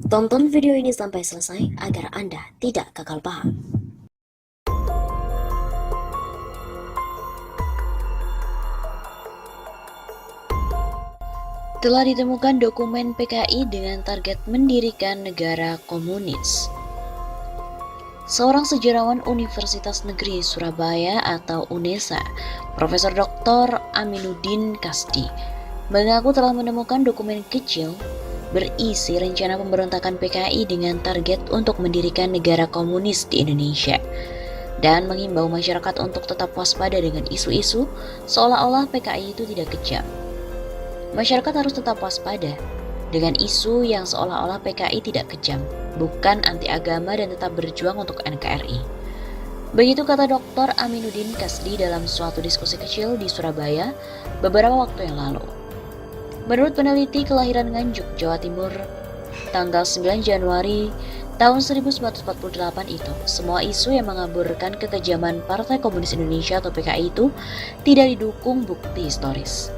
Tonton video ini sampai selesai agar Anda tidak gagal paham. Telah ditemukan dokumen PKI dengan target mendirikan negara komunis. Seorang sejarawan Universitas Negeri Surabaya atau UNESA, Profesor Dr. Aminuddin Kasdi, mengaku telah menemukan dokumen kecil berisi rencana pemberontakan PKI dengan target untuk mendirikan negara komunis di Indonesia, dan mengimbau masyarakat untuk tetap waspada dengan isu-isu seolah-olah PKI itu tidak kejam. Masyarakat harus tetap waspada dengan isu yang seolah-olah PKI tidak kejam, bukan anti agama dan tetap berjuang untuk NKRI. Begitu kata Dr. Aminuddin Kasdi dalam suatu diskusi kecil di Surabaya beberapa waktu yang lalu. Menurut peneliti kelahiran Nganjuk, Jawa Timur, tanggal 9 Januari tahun 1948 itu, semua isu yang mengaburkan kekejaman Partai Komunis Indonesia atau PKI itu tidak didukung bukti historis.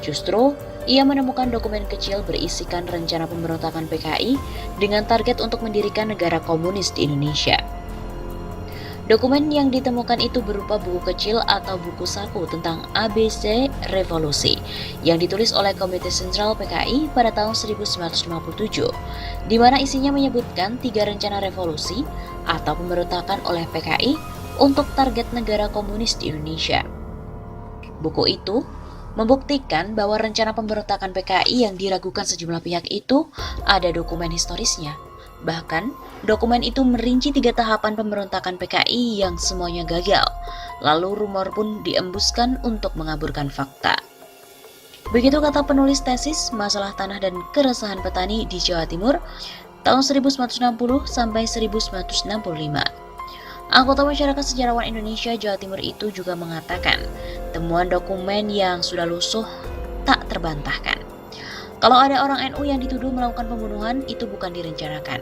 Justru, ia menemukan dokumen kecil berisikan rencana pemberontakan PKI dengan target untuk mendirikan negara komunis di Indonesia. Dokumen yang ditemukan itu berupa buku kecil atau buku saku tentang ABC Revolusi yang ditulis oleh Komite Sentral PKI pada tahun 1957, di mana isinya menyebutkan 3 rencana revolusi atau pemberontakan oleh PKI untuk target negara komunis di Indonesia. Buku itu membuktikan bahwa rencana pemberontakan PKI yang diragukan sejumlah pihak itu ada dokumen historisnya. Bahkan, dokumen itu merinci 3 tahapan pemberontakan PKI yang semuanya gagal. Lalu rumor pun diembuskan untuk mengaburkan fakta. Begitu kata penulis tesis Masalah Tanah dan Keresahan Petani di Jawa Timur tahun 1960 sampai 1965. Anggota Masyarakat Sejarawan Indonesia Jawa Timur itu juga mengatakan, temuan dokumen yang sudah lusuh tak terbantahkan. Kalau ada orang NU yang dituduh melakukan pembunuhan, itu bukan direncanakan,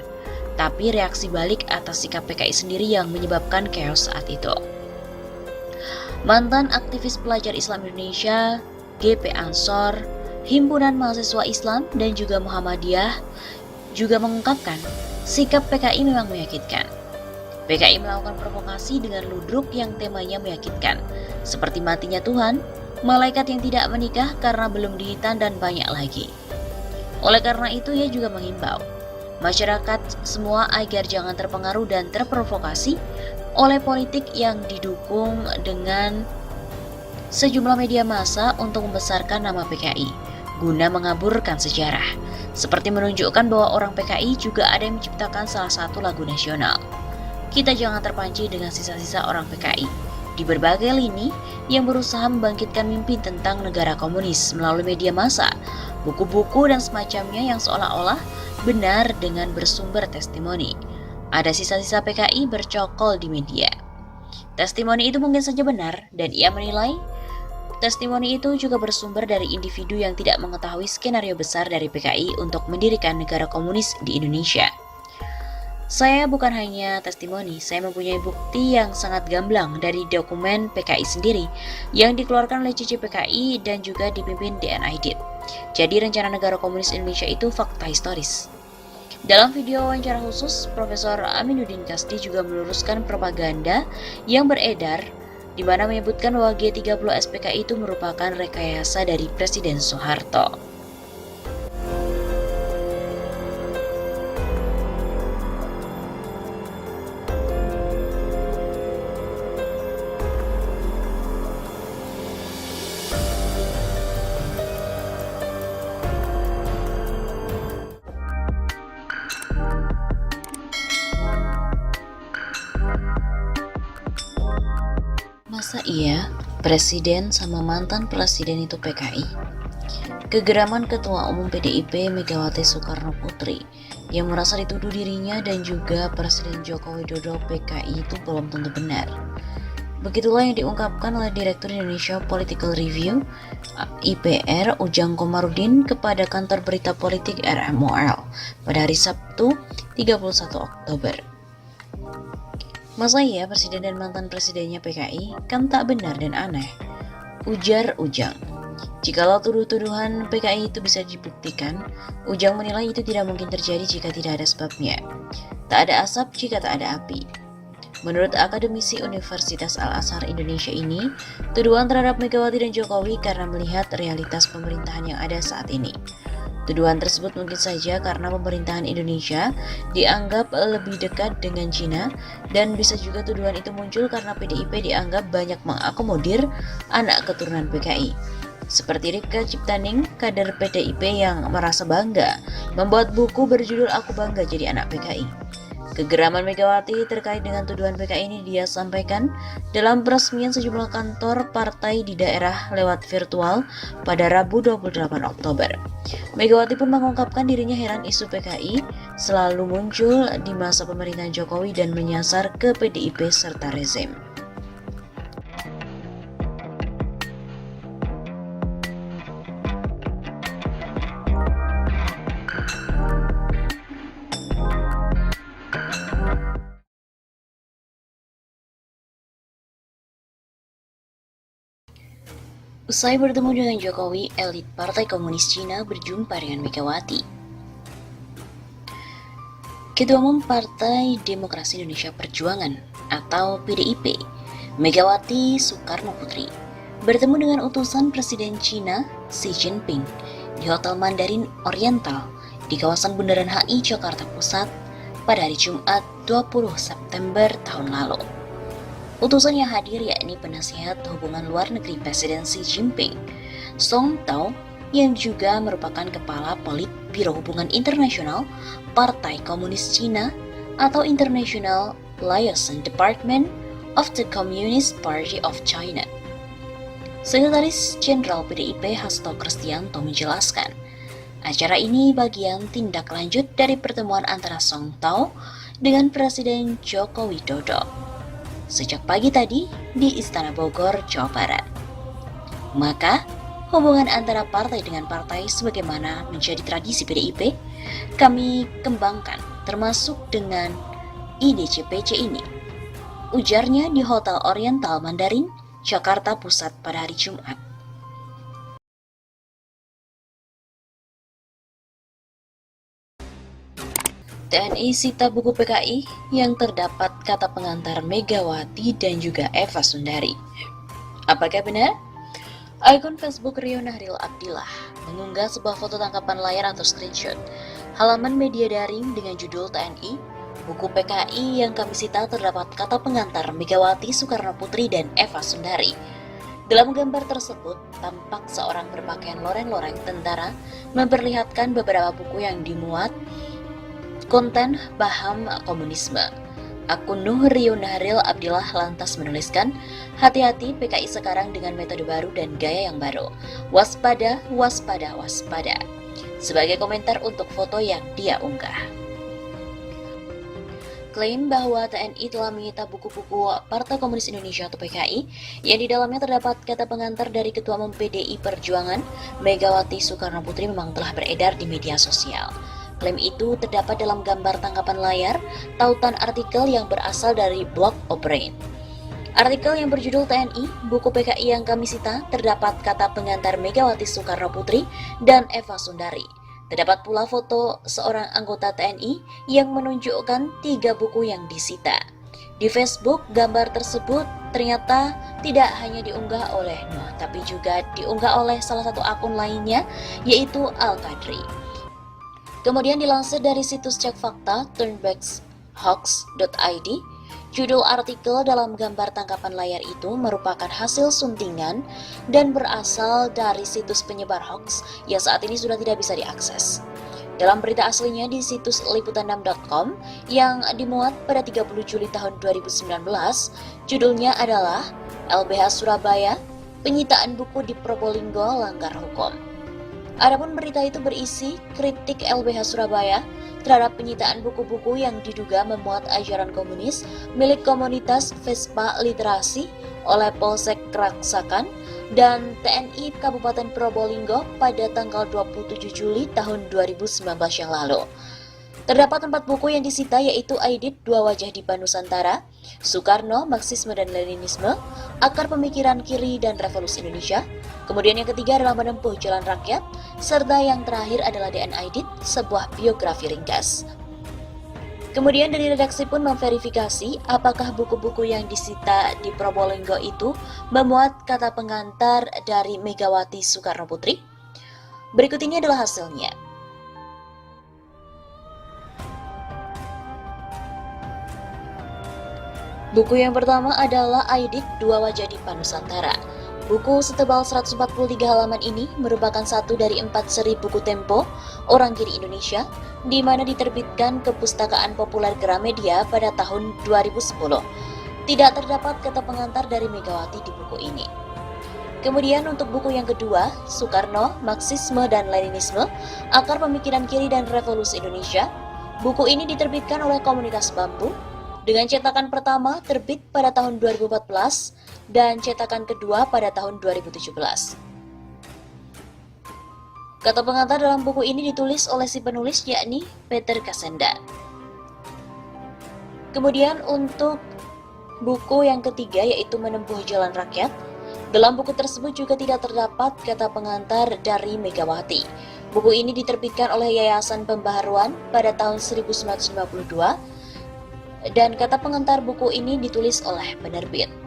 tapi reaksi balik atas sikap PKI sendiri yang menyebabkan chaos saat itu. Mantan aktivis pelajar Islam Indonesia, GP Ansor, Himpunan Mahasiswa Islam, dan juga Muhammadiyah juga mengungkapkan sikap PKI memang meyakinkan. PKI melakukan provokasi dengan ludruk yang temanya meyakinkan, seperti matinya Tuhan, malaikat yang tidak menikah karena belum dihitan, dan banyak lagi. Oleh karena itu, ia juga mengimbau masyarakat semua agar jangan terpengaruh dan terprovokasi oleh politik yang didukung dengan sejumlah media massa untuk membesarkan nama PKI, guna mengaburkan sejarah, seperti menunjukkan bahwa orang PKI juga ada yang menciptakan salah satu lagu nasional. Kita jangan terpancing dengan sisa-sisa orang PKI di berbagai lini yang berusaha membangkitkan mimpi tentang negara komunis melalui media massa, buku-buku, dan semacamnya yang seolah-olah benar dengan bersumber testimoni. Ada sisa-sisa PKI bercokol di media. Testimoni itu mungkin saja benar, dan ia menilai testimoni itu juga bersumber dari individu yang tidak mengetahui skenario besar dari PKI untuk mendirikan negara komunis di Indonesia. Saya bukan hanya testimoni, saya mempunyai bukti yang sangat gamblang dari dokumen PKI sendiri yang dikeluarkan oleh CCPKI dan juga dipimpin DNIDIP. Jadi rencana negara komunis Indonesia itu fakta historis. Dalam video wawancara khusus, Profesor Aminuddin Kasdi juga meluruskan propaganda yang beredar di mana menyebutkan bahwa G30 SPKI itu merupakan rekayasa dari Presiden Soeharto. Masa iya presiden sama mantan presiden itu PKI? Kegeraman Ketua Umum PDIP Megawati Soekarno Putri yang merasa dituduh dirinya dan juga Presiden Joko Widodo PKI itu belum tentu benar. Begitulah yang diungkapkan oleh Direktur Indonesia Political Review IPR Ujang Komarudin kepada kantor berita politik RMOL pada hari Sabtu 31 Oktober. Masa iya presiden dan mantan presidennya PKI? Kan tak benar dan aneh, ujar Ujang. Jikalau tuduhan PKI itu bisa dibuktikan, Ujang menilai itu tidak mungkin terjadi jika tidak ada sebabnya. Tak ada asap jika tak ada api. Menurut akademisi Universitas Al-Azhar Indonesia ini, tuduhan terhadap Megawati dan Jokowi karena melihat realitas pemerintahan yang ada saat ini. Tuduhan tersebut mungkin saja karena pemerintahan Indonesia dianggap lebih dekat dengan Cina, dan bisa juga tuduhan itu muncul karena PDIP dianggap banyak mengakomodir anak keturunan PKI. Seperti Rifka Ciptaning, kader PDIP yang merasa bangga membuat buku berjudul Aku Bangga Jadi Anak PKI. Kegeraman Megawati terkait dengan tuduhan PKI ini dia sampaikan dalam peresmian sejumlah kantor partai di daerah lewat virtual pada Rabu 28 Oktober. Megawati pun mengungkapkan dirinya heran isu PKI selalu muncul di masa pemerintahan Jokowi dan menyasar ke PDIP serta rezim. Usai bertemu dengan Jokowi, elit Partai Komunis Cina berjumpa dengan Megawati. Ketua Umum Partai Demokrasi Indonesia Perjuangan atau PDIP, Megawati Soekarno Putri, bertemu dengan utusan Presiden Cina Xi Jinping di Hotel Mandarin Oriental di kawasan Bundaran HI Jakarta Pusat pada hari Jumat 20 September tahun lalu. Utusan yang hadir yakni penasihat hubungan luar negeri Presiden Xi Jinping, Song Tao, yang juga merupakan kepala Politbiro Hubungan Internasional Partai Komunis Cina atau International Liaison Department of the Communist Party of China. Sekretaris Jenderal PDIP Hasto Kristianto menjelaskan, acara ini bagian tindak lanjut dari pertemuan antara Song Tao dengan Presiden Joko Widodo sejak pagi tadi di Istana Bogor, Jawa Barat. Maka, hubungan antara partai dengan partai sebagaimana menjadi tradisi PDIP, kami kembangkan termasuk dengan IDCPC ini, ujarnya di Hotel Oriental Mandarin, Jakarta Pusat pada hari Jumat. TNI sita buku PKI yang terdapat kata pengantar Megawati dan juga Eva Sundari. Apakah benar? Akun Facebook Rio Nahril Abdillah mengunggah sebuah foto tangkapan layar atau screenshot halaman media daring dengan judul TNI, buku PKI yang kami sita terdapat kata pengantar Megawati Soekarno Putri dan Eva Sundari. Dalam gambar tersebut, tampak seorang berpakaian loreng-loreng tentara memperlihatkan beberapa buku yang dimuat konten paham komunisme. Akun Rio Nahril Abdillah lantas menuliskan, hati-hati PKI sekarang dengan metode baru dan gaya yang baru. Waspada, waspada, waspada. Sebagai komentar untuk foto yang dia unggah. Klaim bahwa TNI telah menyita buku-buku Partai Komunis Indonesia atau PKI yang di dalamnya terdapat kata pengantar dari Ketua Umum PDI Perjuangan Megawati Soekarno Putri memang telah beredar di media sosial. Klaim itu terdapat dalam gambar tangkapan layar tautan artikel yang berasal dari blog Obrain. Artikel yang berjudul TNI, buku PKI yang kami sita, terdapat kata pengantar Megawati Soekarno Putri dan Eva Sundari. Terdapat pula foto seorang anggota TNI yang menunjukkan 3 buku yang disita. Di Facebook, gambar tersebut ternyata tidak hanya diunggah oleh Nuh, tapi juga diunggah oleh salah satu akun lainnya, yaitu Al-Qadri. Kemudian dilansir dari situs cek fakta turnbackhoax.id, judul artikel dalam gambar tangkapan layar itu merupakan hasil suntingan dan berasal dari situs penyebar hoax yang saat ini sudah tidak bisa diakses. Dalam berita aslinya di situs liputan6.com yang dimuat pada 30 Juli tahun 2019, judulnya adalah LBH Surabaya, penyitaan buku di Probolinggo langgar hukum. Adapun berita itu berisi kritik LBH Surabaya terhadap penyitaan buku-buku yang diduga memuat ajaran komunis milik komunitas Vespa Literasi oleh Polsek Keraksakan dan TNI Kabupaten Probolinggo pada tanggal 27 Juli tahun 2019 yang lalu. Terdapat 4 buku yang disita yaitu Aidit, Dua Wajah di Nusantara, Soekarno, Marxisme dan Leninisme, Akar Pemikiran Kiri dan Revolusi Indonesia, Kemudian yang ketiga adalah Menempuh Jalan Rakyat, serta yang terakhir adalah DNA Edit, sebuah biografi ringkas. Kemudian dari redaksi pun memverifikasi apakah buku-buku yang disita di Probolinggo itu memuat kata pengantar dari Megawati Soekarno Putri. Berikut ini adalah hasilnya. Buku yang pertama adalah Aidit Dua Wajah di Nusantara. Buku setebal 143 halaman ini merupakan satu dari 4 seri buku Tempo Orang Gini Indonesia, di mana diterbitkan Kepustakaan Populer Gramedia pada tahun 2010. Tidak terdapat kata pengantar dari Megawati di buku ini. Kemudian untuk buku yang kedua, Soekarno, Marxisme dan Leninisme, Akar Pemikiran Kiri dan Revolusi Indonesia. Buku ini diterbitkan oleh Komunitas Bambu, dengan cetakan pertama terbit pada tahun 2014 dan cetakan kedua pada tahun 2017. Kata pengantar dalam buku ini ditulis oleh si penulis, yakni Peter Kasenda. Kemudian untuk buku yang ketiga, yaitu Menempuh Jalan Rakyat, dalam buku tersebut juga tidak terdapat kata pengantar dari Megawati. Buku ini diterbitkan oleh Yayasan Pembaharuan pada tahun 1952, dan kata pengantar buku ini ditulis oleh penerbit.